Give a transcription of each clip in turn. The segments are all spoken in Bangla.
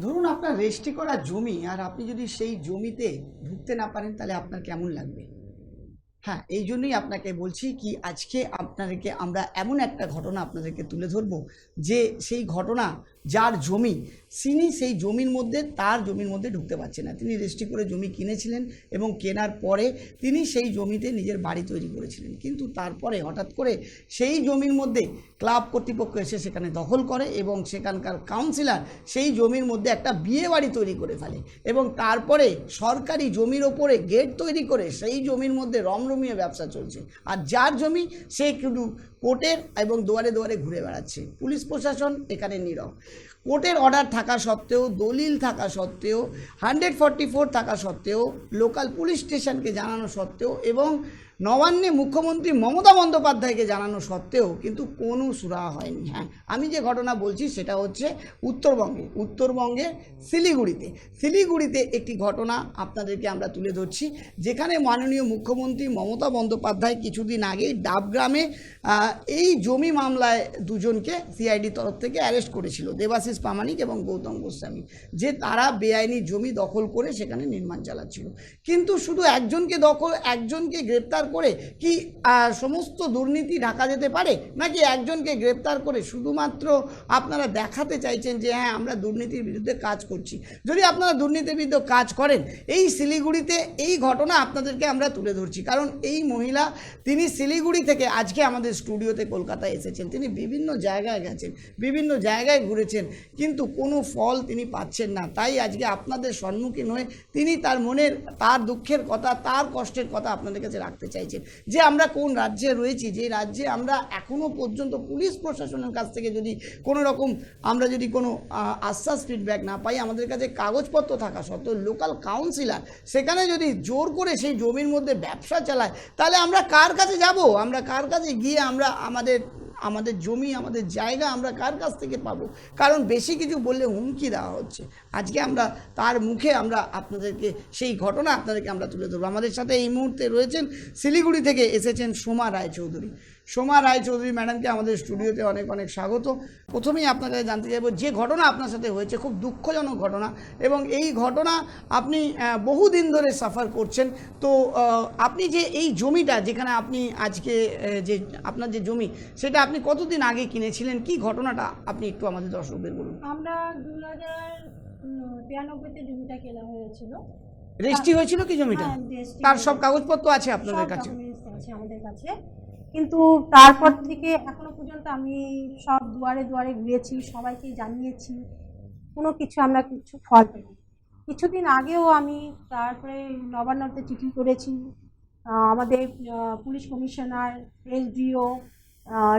ধরুন আপনার রেজিস্ট্রি করা জমি, আর আপনি যদি সেই জমিতে ঢুকতে না পারেন তাহলে আপনার কেমন লাগবে? হ্যাঁ, এই জন্যই আপনাকে বলছি কি আজকে আপনাদেরকে আমরা এমন একটা ঘটনা আপনাদেরকে তুলে ধরবো, যে সেই ঘটনা যার জমি, তিনি সেই জমির মধ্যে, তার জমির মধ্যে ঢুকতে পারছে না। তিনি রেজিস্ট্রি করে জমি কিনেছিলেন এবং কেনার পরে তিনি সেই জমিতে নিজের বাড়ি তৈরি করেছিলেন, কিন্তু তারপরে হঠাৎ করে সেই জমির মধ্যে ক্লাব কর্তৃপক্ষ এসে সেখানে দখল করে এবং সেখানকার কাউন্সিলর সেই জমির মধ্যে একটা বিয়ে বাড়ি তৈরি করে ফেলে এবং তারপরে সরকারি জমির ওপরে গেট তৈরি করে সেই জমির মধ্যে রমরমিয়ে ব্যবসা চলছে। আর যার জমি সে শুধু কোর্টের এবং দুয়ারে দুয়ারে ঘুরে বেড়াচ্ছে। পুলিশ প্রশাসন এখানে নীরব। কোর্টের অর্ডার থাকা সত্ত্বেও, দলিল থাকা সত্ত্বেও, 144 থাকা সত্ত্বেও, লোকাল পুলিশ স্টেশনকে জানানো সত্ত্বেও এবং নবান্নে মুখ্যমন্ত্রী মমতা বন্দ্যোপাধ্যায়কে জানানো সত্ত্বেও কিন্তু কোনো সুরাহা হয়নি। হ্যাঁ, আমি যে ঘটনা বলছি সেটা হচ্ছে উত্তরবঙ্গের শিলিগুড়িতে একটি ঘটনা আপনাদেরকে আমরা তুলে ধরছি, যেখানে মাননীয় মুখ্যমন্ত্রী মমতা বন্দ্যোপাধ্যায় কিছুদিন আগেই ডাবগ্রামে এই জমি মামলায় দুজনকে সিআইডি তরফ থেকে অ্যারেস্ট করেছিল, দেবাশিস প্রামাণিক এবং গৌতম গোস্বামী, যে তারা বেআইনি জমি দখল করে সেখানে নির্মাণ চালাচ্ছিল। কিন্তু শুধু একজনকে গ্রেপ্তার করে কি সমস্ত দুর্নীতি ঢাকা যেতে পারে? নাকি একজনকে গ্রেপ্তার করে শুধুমাত্র আপনারা দেখাতে চাইছেন যে হ্যাঁ আমরা দুর্নীতির বিরুদ্ধে কাজ করছি? যদি আপনারা দুর্নীতির বিরুদ্ধে কাজ করেন, এই শিলিগুড়িতে এই ঘটনা আপনাদেরকে আমরা তুলে ধরছি, কারণ এই মহিলা, তিনি শিলিগুড়ি থেকে আজকে আমাদের স্টুডিওতে কলকাতায় এসেছেন। তিনি বিভিন্ন জায়গায় গেছেন, বিভিন্ন জায়গায় ঘুরেছেন, কিন্তু কোনো ফল তিনি পাচ্ছেন না। তাই আজকে আপনাদের সম্মুখীন হয়ে তিনি তার মনের, তার দুঃখের কথা, তার কষ্টের কথা আপনাদের কাছে রাখতে চাইছেন, যে আমরা কোন রাজ্যে রয়েছি, যে রাজ্যে আমরা এখনও পর্যন্ত পুলিশ প্রশাসনের কাছ থেকে যদি কোনো রকম আমরা যদি কোনো আশ্বাস ফিডব্যাক না পাই, আমাদের কাছে কাগজপত্র থাকা সত্ত্বেও লোকাল কাউন্সিলর সেখানে যদি জোর করে সেই জমির মধ্যে ব্যবসা চালায়, তাহলে আমরা কার কাছে যাব? আমরা কার কাছে গিয়ে আমরা আমাদের জমি, আমাদের জায়গা আমরা কার কাছ থেকে পাবো? কারণ বেশি কিছু বললে হুমকি দেওয়া হচ্ছে। আজকে আমরা তার মুখে আমরা আপনাদেরকে সেই ঘটনা আপনাদেরকে আমরা তুলে ধরবো। আমাদের সাথে এই মুহূর্তে রয়েছেন, শিলিগুড়ি থেকে এসেছেন সোমা রায়চৌধুরী। সোমা রায়চৌধুরী ম্যাডামকে আমাদের স্টুডিওতে অনেক অনেক স্বাগত। প্রথমেই আপনার কাছে জানতে চাইব, যে ঘটনা আপনার সাথে হয়েছে খুব দুঃখজনক ঘটনা, এবং এই ঘটনা আপনি বহুদিন ধরে সাফার করছেন। তো আপনি যে এই জমিটা, যেখানে আপনি আজকে যে আপনার যে জমি, সেটা আপনি কতদিন আগে কিনেছিলেন? কি ঘটনাটা আপনি একটু আমাদের দর্শকদের বলুন। আমরা 2092-তে জমিটা কেনা হয়েছিল। রেজিস্ট্রি হয়েছিল কি জমিটা? তার সব কাগজপত্র আছে আপনাদের কাছে? আছে আমাদের কাছে, কিন্তু তারপর থেকে এখনো পর্যন্ত আমি সব দুয়ারে দুয়ারে ঘুরেছি, সবাইকে জানিয়েছি, কোনো কিছু আমরা কিছু ফল পাইনি। কিছুদিন আগেও আমি তারপরে নবান্নতে চিঠি করেছি, আমাদের পুলিশ কমিশনার, এসডিও,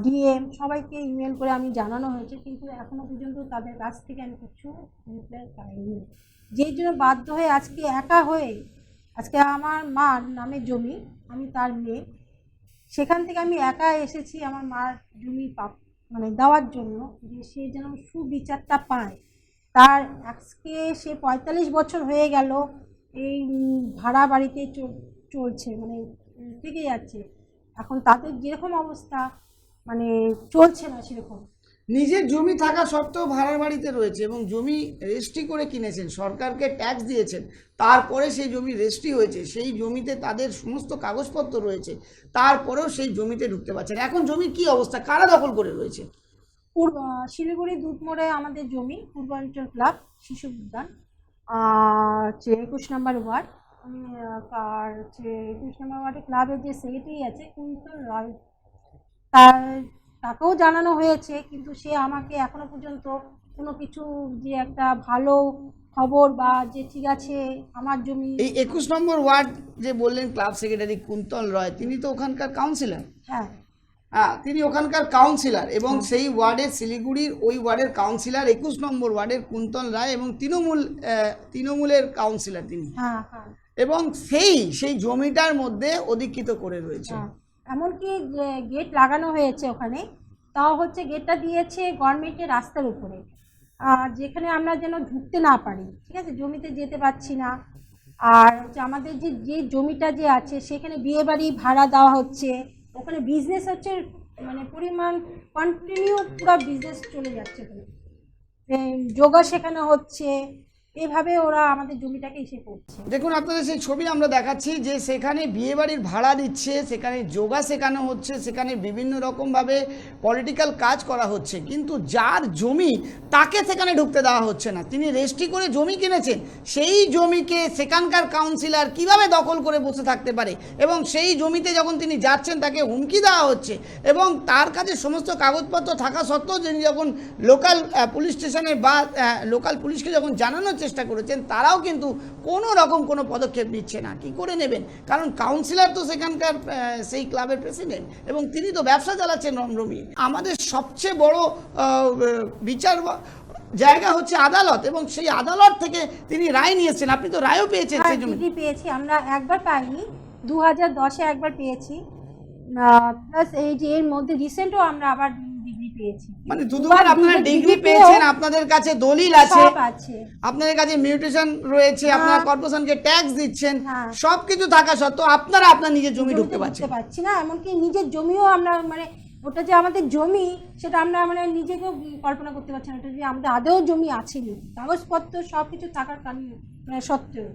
ডিএম সবাইকে ইমেল করে আমি জানানো হয়েছে, কিন্তু এখনো পর্যন্ত তাদের কাছ থেকে আমি কিছু রিপ্লাই পাইনি। যেই জন্য বাধ্য হয়ে আজকে একা হয়ে, আজকে আমার মার নামে জমি, আমি তার মেয়ে, সেখান থেকে আমি একা এসেছি আমার মার জমি মানে দেওয়ার জন্য, যে সে যেন সুবিচারটা পায়। তার আজকে সে 45 বছর হয়ে গেল এই ভাড়া বাড়িতে চলছে, মানে থেকে যাচ্ছে। এখন তাদের যেরকম অবস্থা, মানে চলছে না সেরকম। নিজের জমি থাকা সত্ত্বেও ভাড়ার বাড়িতে রয়েছে এবং জমি রেজিস্ট্রি করে কিনেছেন, সরকারকে ট্যাক্স দিয়েছেন, তারপরে সেই জমি রেজিস্ট্রি হয়েছে, সেই জমিতে তাদের সমস্ত কাগজপত্র রয়েছে, তারপরেও সেই জমিতে ঢুকতে পারছেন। এখন জমির কি অবস্থা, কারা দখল করে রয়েছে? শিলিগুড়ি দুধমোড়ে আমাদের জমি, পূর্বাঞ্চল ক্লাব শিশু উদ্যান, 21 নম্বর ওয়ার্ড। আর 21 নম্বর ওয়ার্ডে ক্লাবের যে সেক্রেটারি আছে কুন্তল রয়, তাকেও জানানো হয়েছে, কিন্তু সে আমাকে এখনো পর্যন্ত কোনো কিছু যে একটা ভালো খবর বা যে ঠিক আছে আমার জমি। এই 21 নম্বর ওয়ার্ড যে বললেন ক্লাব সেক্রেটারি কুন্তল রয়, তিনি তো ওখানকার কাউন্সিলর। হ্যাঁ, তিনি ওখানকার কাউন্সিলর এবং সেই ওয়ার্ডের, শিলিগুড়ির ওই ওয়ার্ডের কাউন্সিলর 21 নম্বর ওয়ার্ডের কুন্তল রায়, এবং তৃণমূলের কাউন্সিলর তিনি। হ্যাঁ, হ্যাঁ। এবং সেই জমিটার মধ্যে অধিকৃত করে রয়েছে। এমনকি গেট লাগানো হয়েছে ওখানে, তাও হচ্ছে গেটটা দিয়েছে গভর্নমেন্টের রাস্তার উপরে, আর যেখানে আমরা যেন ঢুকতে না পারি, ঠিক আছে, জমিতে যেতে পারছি না। আর হচ্ছে আমাদের যে জমিটা যে আছে সেখানে বিয়ে বাড়ি ভাড়া দেওয়া হচ্ছে, ওখানে বিজনেস হচ্ছে, মানে পরিমাণ কন্টিনিউ পুরো বিজনেস চলে যাচ্ছে ওখানে। যোগা শেখানো হচ্ছে, এভাবে ওরা আমাদের জমিটাকে এসে করছে। দেখুন আপনাদের সেই ছবি আমরা দেখাচ্ছি যে সেখানে বিয়েবাড়ির ভাড়া দিচ্ছে, সেখানে যোগা শেখানো হচ্ছে, সেখানে বিভিন্ন রকমভাবে পলিটিক্যাল কাজ করা হচ্ছে, কিন্তু যার জমি তাকে সেখানে ঢুকতে দেওয়া হচ্ছে না। তিনি রেজিস্ট্রি করে জমি কিনেছেন, সেই জমিকে সেখানকার কাউন্সিলর কিভাবে দখল করে বসে থাকতে পারে, এবং সেই জমিতে যখন তিনি যাচ্ছেন তাকে হুমকি দেওয়া হচ্ছে, এবং তার কাছে সমস্ত কাগজপত্র থাকা সত্ত্বেও তিনি যখন লোকাল পুলিশ স্টেশনে বা লোকাল পুলিশকে যখন জানানোর চেষ্টা করেছেন, তারাও কিন্তু কোনো রকম কোনো পদক্ষেপ নিচ্ছে না। কি করে নেবেন? কারণ কাউন্সিলর তো সেখানকার সেই ক্লাবের প্রেসিডেন্ট, এবং তিনি তো ব্যবসা চালাচ্ছেন রমরমি। আমাদের সবচেয়ে বড় বিচার জায়গা হচ্ছে আদালত, এবং সেই আদালত থেকে তিনি রায় নিয়েছেন। আপনি তো রায়ও পেয়েছেন সেই জন্য। ডিগ্রি পেয়েছি আমরা, একবার পাইনি, 2010-এ একবার পেয়েছি, প্লাস এই যে এর মধ্যে রিসেন্টও আমরা আবার ডিগ্রি পেয়েছি। মানে দুবার আপনারা ডিগ্রি পেয়েছেন, আপনাদের কাছে দলিল আছে, সব আছে, আপনাদের কাছে মিউটেশন রয়েছে, আপনারা কর্পোরেশনকে ট্যাক্স দিচ্ছেন, হ্যাঁ। সবকিছু থাকা সত্ত্বেও আপনারা আপনার নিজের জমি ঢুকতে পারছি না। এমনকি নিজের জমিও আমরা মানে ওটা যে আমাদের জমি সেটা আমরা মানে নিজেকেও কল্পনা করতে পারছি না, ওটা যে আমাদের আদৌ জমি আছেনি, কাগজপত্র সব কিছু থাকার মানে সত্ত্বেও।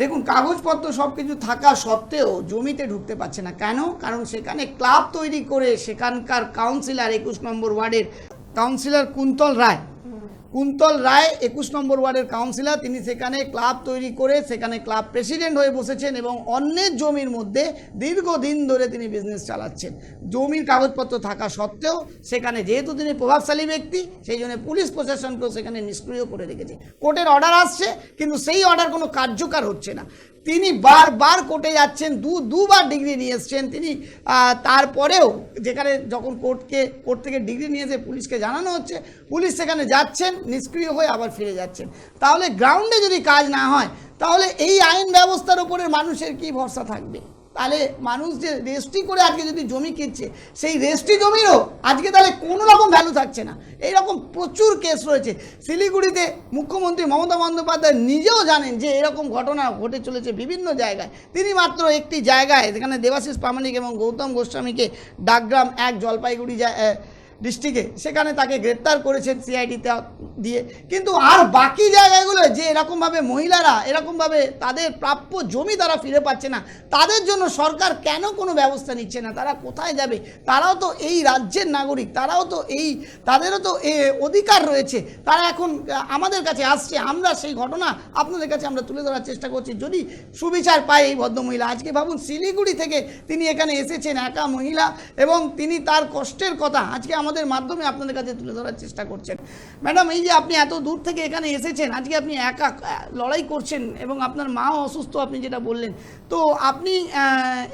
দেখুন, কাগজপত্র সব কিছু থাকা সত্ত্বেও জমিতে ঢুকতে পারছে না। কেন? কারণ সেখানে ক্লাব তৈরি করে সেখানকার কাউন্সিলর 21 নম্বর ওয়ার্ডের কাউন্সিলর কুন্তল রায় 21 নম্বর ওয়ার্ডের কাউন্সিলর, তিনি সেখানে ক্লাব তৈরি করে সেখানে ক্লাব প্রেসিডেন্ট হয়ে বসেছেন, এবং অন্যের জমির মধ্যে দীর্ঘদিন ধরে তিনি বিজনেস চালাচ্ছেন। জমির কাগজপত্র থাকা সত্ত্বেও সেখানে যেহেতু তিনি প্রভাবশালী ব্যক্তি, সেই জন্য পুলিশ প্রশাসনকেও সেখানে নিষ্ক্রিয় করে রেখেছে। কোর্টের অর্ডার আসছে, কিন্তু সেই অর্ডার কোনো কার্যকর হচ্ছে না। তিনি বারবার কোর্টে যাচ্ছেন, দুবার ডিগ্রি নিয়ে এসছেন তিনি, তারপরেও যেখানে যখন কোর্ট থেকে ডিগ্রি নিয়ে এসে পুলিশকে জানানো হচ্ছে, পুলিশ সেখানে যাচ্ছেন, নিষ্ক্রিয় হয়ে আবার ফিরে যাচ্ছেন। তাহলে গ্রাউন্ডে যদি কাজ না হয়, তাহলে এই আইন ব্যবস্থার উপরে মানুষের কি ভরসা থাকবে? তাহলে মানুষ যে রেজিস্ট্রি করে আজকে যদি জমি কিনছে, সেই রেজিস্ট্রি জমিরও আজকে তাহলে কোনো রকম ভ্যালু থাকছে না। এইরকম প্রচুর কেস রয়েছে। শিলিগুড়িতে মুখ্যমন্ত্রী মমতা বন্দ্যোপাধ্যায় নিজেও জানেন যে এরকম ঘটনা ঘটে চলেছে বিভিন্ন জায়গায়। তিনি মাত্র একটি জায়গায়, যেখানে দেবাশিস প্রামাণিক এবং গৌতম গোস্বামীকে ডাকগ্রাম 1 জলপাইগুড়ি ডিস্ট্রিক্টে, সেখানে তাকে গ্রেপ্তার করেছেন সিআইডিতে দিয়ে। কিন্তু আর বাকি জায়গাগুলো যে এরকমভাবে মহিলারা এরকমভাবে তাদের প্রাপ্য জমি তারা ফিরে পাচ্ছে না, তাদের জন্য সরকার কেন কোনো ব্যবস্থা নিচ্ছে না? তারা কোথায় যাবে? তারাও তো এই রাজ্যের নাগরিক, তারাও তো তাদেরও তো অধিকার রয়েছে। তারা এখন আমাদের কাছে আসছে, আমরা সেই ঘটনা আপনাদের কাছে আমরা তুলে ধরার চেষ্টা করছি। যদি সুবিচার পায় এই ভদ্রমহিলা, আজকে ভাবুন শিলিগুড়ি থেকে তিনি এখানে এসেছেন, একা মহিলা, এবং তিনি তার কষ্টের কথা আজকে আমাদের মাধ্যমে আপনাদের কাছে তুলে ধরার চেষ্টা করছেন। ম্যাডাম, এই যে আপনি এত দূর থেকে এখানে এসেছেন, আজকে আপনি একা লড়াই করছেন, এবং আপনার মাও অসুস্থ আপনি যেটা বললেন, তো আপনি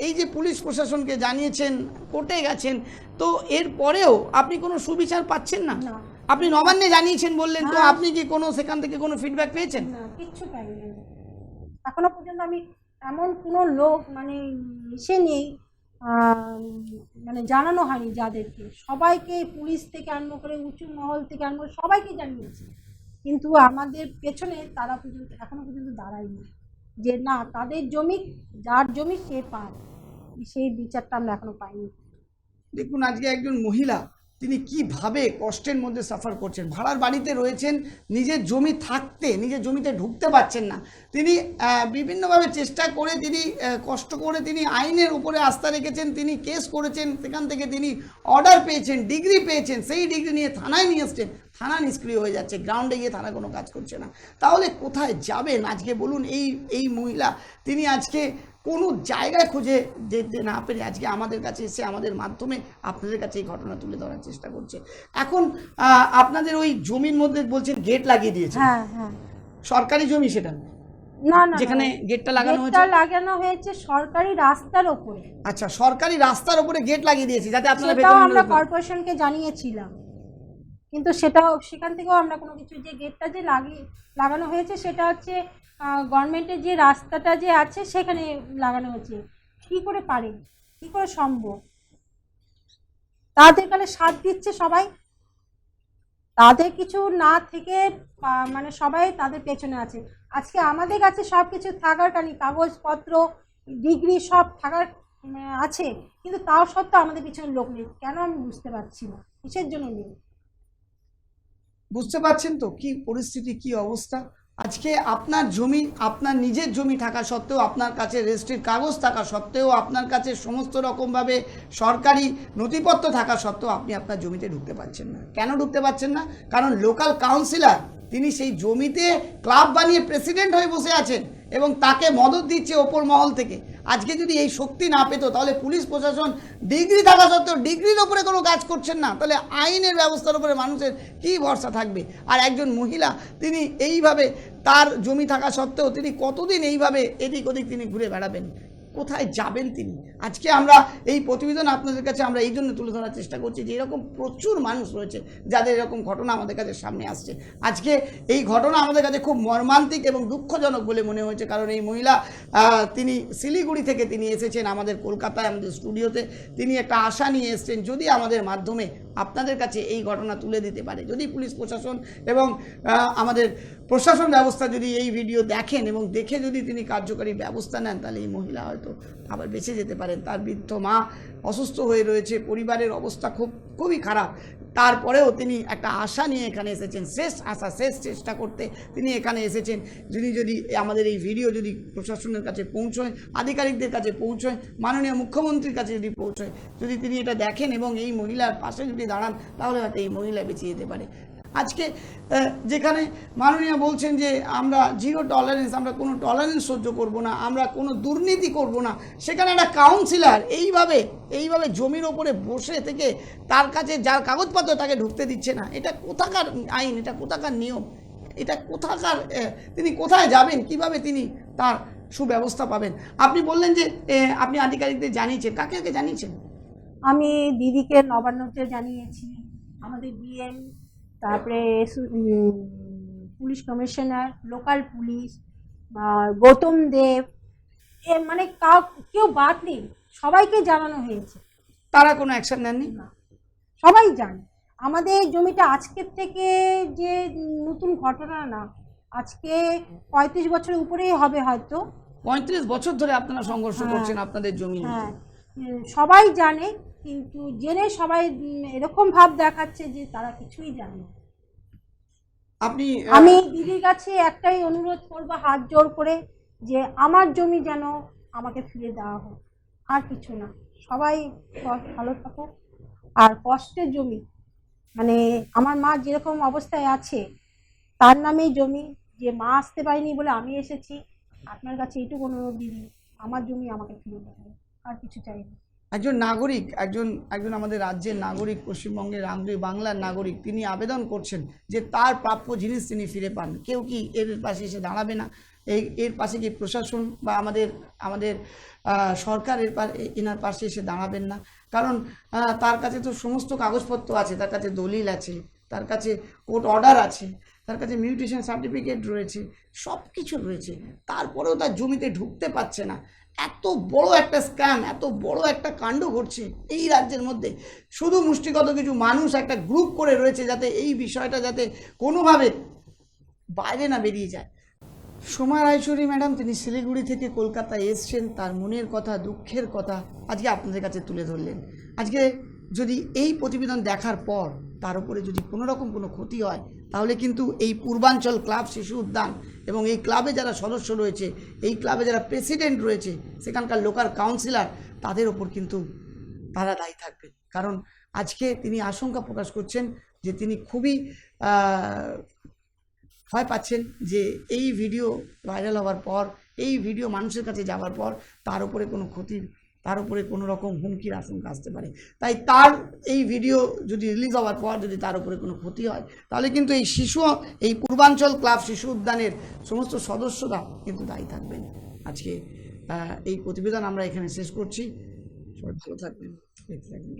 এই যে পুলিশ প্রশাসনকে জানিয়েছেন, কোর্টে গেছেন, তো এর পরেও আপনি কোনো সুবিচার পাচ্ছেন না? আপনি নবান্নে জানিয়েছেন বললেন, তো আপনি কি কোনো সেখান থেকে কোনো ফিডব্যাক পেয়েছেন? না, কিচ্ছু পাইনি এখনো পর্যন্ত। আমি এমন কোনো লোক মানে এসে নেই, মানে জানানো হয়নি যাদেরকে, সবাইকে পুলিশ থেকে আরম্ভ করে উঁচু মহল থেকে আরম্ভ করে সবাইকে জানিয়েছি, কিন্তু আমাদের পেছনে তারা পর্যন্ত এখনো পর্যন্ত দাঁড়ায়নি যে না, তাদের জমি, যার জমি সে পায়, সেই বিচারটা আমরা এখনো পাইনি। দেখুন, আজকে একজন মহিলা তিনি কিভাবে কষ্টের মধ্যে সাফার করছেন। ভাড়ার বাড়িতে রয়েছেন, নিজের জমি থাকতে নিজের জমিতে ঢুকতে পারছেন না। তিনি বিভিন্নভাবে চেষ্টা করে, তিনি কষ্ট করে, তিনি আইনের উপরে আস্থা রেখেছেন, তিনি কেস করেছেন, সেখান থেকে তিনি অর্ডার পেয়েছেন, ডিগ্রি পেয়েছেন, সেই ডিগ্রি নিয়ে থানায় নিয়ে এসছেন, থানা নিষ্ক্রিয় হয়ে যাচ্ছে, গ্রাউন্ডে গিয়ে থানা কোনো কাজ করছে না। তাহলে কোথায় যাবেন আজকে বলুন? এই মহিলা তিনি আজকে কোনো জায়গায় খুঁজে যেতে না পেরে আজকে আমাদের কাছে এসে আমাদের মাধ্যমে আপনাদের কাছে এই ঘটনা তুলে ধরার চেষ্টা করছে। এখন আপনাদের ওই জমির মধ্যে বলছেন গেট লাগিয়ে দিয়েছে, হ্যাঁ হ্যাঁ, সরকারি জমি সেটা? না না, যেখানে গেটটা লাগানো হয়েছে সরকারি রাস্তার উপরে। আচ্ছা, সরকারি রাস্তার উপরে গেট লাগিয়ে দিয়েছে, যাতে আপনারা সেটাও আমরা কর্পোরেশনকে জানিয়েছিলাম, কিন্তু সেটাও সেখান থেকেও আমরা কোনো কিছু, যে গেটটা যে লাগানো হয়েছে সেটা হচ্ছে গভর্নমেন্টের যে রাস্তাটা যে আছে সেখানে লাগানো হয়েছে। কি করে পারে, কি করে সম্ভব? তাদের কালে সাথ দিচ্ছে সবাই, তাদের কিছু না থেকে মানে সবাই তাদের পেছনে আছে। আজকে আমাদের কাছে সব কিছু থাকার কারণে, কাগজপত্র, ডিগ্রি সব থাকার আছে, কিন্তু তাও সত্ত্বেও আমাদের পিছনে লোক নেই। কেন আমি বুঝতে পারছি না, কিসের জন্য নেই। বুঝতে পারছেন তো কি পরিস্থিতি, কি অবস্থা। আজকে আপনার জমি, আপনার নিজের জমি থাকা সত্ত্বেও, আপনার কাছে রেজিস্ট্রির কাগজ থাকা সত্ত্বেও, আপনার কাছে সমস্ত রকমভাবে সরকারি নথিপত্র থাকা সত্ত্বেও আপনি আপনার জমিতে ঢুকতে পারছেন না। কেন ঢুকতে পারছেন না? কারণ লোকাল কাউন্সিলর তিনি সেই জমিতে ক্লাব বানিয়ে প্রেসিডেন্ট হয়ে বসে আছেন এবং তাকে মদত দিচ্ছে ওপর মহল থেকে। আজকে যদি এই শক্তি না পেত তাহলে পুলিশ প্রশাসন ডিগ্রি থাকা সত্ত্বেও ডিগ্রির ওপরে কোনো কাজ করছেন না, তাহলে আইনের ব্যবস্থার উপরে মানুষের কী ভরসা থাকবে? আর একজন মহিলা তিনি এইভাবে তার জমি থাকা সত্ত্বেও তিনি কতদিন এইভাবে এদিক ওদিক তিনি ঘুরে বেড়াবেন? কোথায় যাবেন তিনি? আজকে আমরা এই প্রতিবেদন আপনাদের কাছে আমরা এই জন্য তুলে ধরার চেষ্টা করছি যে এরকম প্রচুর মানুষ রয়েছে যাদের এরকম ঘটনা আমাদের কাছে সামনে আসছে। আজকে এই ঘটনা আমাদের কাছে খুব মর্মান্তিক এবং দুঃখজনক বলে মনে হয়েছে, কারণ এই মহিলা তিনি শিলিগুড়ি থেকে তিনি এসেছেন আমাদের কলকাতায় আমাদের স্টুডিওতে। তিনি একটা আশা নিয়ে এসেছেন যদি আমাদের মাধ্যমে আপনাদের কাছে এই ঘটনা তুলে দিতে পারে, যদি পুলিশ প্রশাসন এবং আমাদের প্রশাসন ব্যবস্থা যদি এই ভিডিও দেখেন এবং দেখে যদি তিনি কার্যকরী ব্যবস্থা নেন, তাহলে এই মহিলা হয়তো আবার বেঁচে যেতে পারেন। তার বৃদ্ধ মা অসুস্থ হয়ে রয়েছে, পরিবারের অবস্থা খুবই খারাপ, তারপরেও তিনি একটা আশা নিয়ে এখানে এসেছেন, শেষ আশা, শেষ চেষ্টা করতে তিনি এখানে এসেছেন। যদি আমাদের এই ভিডিও যদি প্রশাসনের কাছে পৌঁছয়, আধিকারিকদের কাছে পৌঁছয়, মাননীয় মুখ্যমন্ত্রীর কাছে যদি পৌঁছয়, যদি তিনি এটা দেখেন এবং এই মহিলার পাশে যদি দাঁড়ান, তাহলে হয়তো এই মহিলা বেঁচে যেতে পারে। আজকে যেখানে মাননীয় বলছেন যে আমরা জিরো টলারেন্স, আমরা কোনো টলারেন্স সহ্য করব না, আমরা কোনো দুর্নীতি করব না, সেখানে একটা কাউন্সিলর এইভাবে জমির ওপরে বসে থেকে তার কাছে যার কাগজপত্র তাকে ঢুকতে দিচ্ছে না। এটা কোথাকার আইন? এটা কোথাকার নিয়ম? এটা কোথাকার, তিনি কোথায় যাবেন? কিভাবে তিনি তার সুব্যবস্থা পাবেন? আপনি বললেন যে আপনি আধিকারিকদের জানিয়েছেন, কাকে কাকে জানিয়েছেন? আমি দিদিকে নবান্নতে জানিয়েছি, আমাদের ডিএম, তারপরে police commissioner, local police, Gautam Deb, মানে কেউ বাদ নেই, সবাইকে জানানো হয়েছে। তারা কোনো অ্যাকশন নেননি? না, সবাই জানে আমাদের জমিটা আজকের থেকে যে নতুন ঘটনা না, আজকে 35 বছরের উপরেই হবে হয়তো। 35 বছর ধরে আপনারা সংঘর্ষ করছেন আপনাদের জমি নিয়ে। হ্যাঁ, সবাই জানে, কিন্তু জেনে সবাই এরকম ভাব দেখাচ্ছে যে তারা কিছুই জানে না। আমি দিদির কাছে একটাই অনুরোধ করবো, হাত জোর করে, যে আমার জমি যেন আমাকে ফিরে দেওয়া হোক, আর কিছু না। সবাই ভালো থাকো। আর কষ্টের জমি, মানে আমার মা যেরকম অবস্থায় আছে তার নামেই জমি, যে মা আসতে পারিনি বলে আমি এসেছি। আপনার কাছে এইটুকু অনুরোধ দিদি, আমার জমি আমাকে ফিরে দেওয়া হোক, আর কিছু চাই না। একজন নাগরিক, একজন আমাদের রাজ্যের নাগরিক, পশ্চিমবঙ্গের বাংলার নাগরিক, তিনি আবেদন করছেন যে তার প্রাপ্য জিনিস তিনি ফিরে পান। কেউ কি এর পাশে এসে দাঁড়াবে না? এর পাশে কি প্রশাসন বা আমাদের সরকার এনার পাশে এসে দাঁড়াবেন না? কারণ তার কাছে তো সমস্ত কাগজপত্র আছে, তার কাছে দলিল আছে, তার কাছে কোর্ট অর্ডার আছে, তার কাছে মিউটেশন সার্টিফিকেট রয়েছে, সব কিছু রয়েছে, তারপরেও তার জমিতে ঢুকতে পারছে না। এত বড় একটা স্ক্যাম, এত বড় একটা কাণ্ড ঘটছে এই রাজ্যের মধ্যে। শুধু মুষ্টিগত কিছু মানুষ একটা গ্রুপ করে রয়েছে যাতে এই বিষয়টা যাতে কোনোভাবে বাইরে না বেরিয়ে যায়। সোমা রায়চৌধুরী ম্যাডাম তিনি শিলিগুড়ি থেকে কলকাতায় এসছেন, তার মনের কথা, দুঃখের কথা আজকে আপনাদের কাছে তুলে ধরলেন। আজকে যদি এই প্রতিবেদন দেখার পর তার উপরে যদি কোনো রকম কোনো ক্ষতি হয়, তাহলে কিন্তু এই পূর্বাঞ্চল ক্লাব শিশু উদ্যান এবং এই ক্লাবে যারা সদস্য রয়েছে, এই ক্লাবে যারা প্রেসিডেন্ট রয়েছে, সেখানকার লোকাল কাউন্সিলর, তাদের ওপর কিন্তু তারা দায়ী থাকবে। কারণ আজকে তিনি আশঙ্কা প্রকাশ করছেন যে তিনি খুবই ভয় পাচ্ছেন যে এই ভিডিও ভাইরাল হওয়ার পর, এই ভিডিও মানুষের কাছে যাওয়ার পর তার উপরে কোনো ক্ষতির, তার উপরে কোনো রকম হুমকির আশঙ্কা আসতে পারে। তাই তার এই ভিডিও যদি রিলিজ হওয়ার পর যদি তার উপরে কোনো ক্ষতি হয়, তাহলে কিন্তু এই পূর্বাঞ্চল ক্লাব শিশু উদ্যানের সমস্ত সদস্যরা কিন্তু দায়ী থাকবেন। আজকে এই প্রতিবেদন আমরা এখানে শেষ করছি। সবাই ভালো থাকবেন, দেখতে থাকবেন।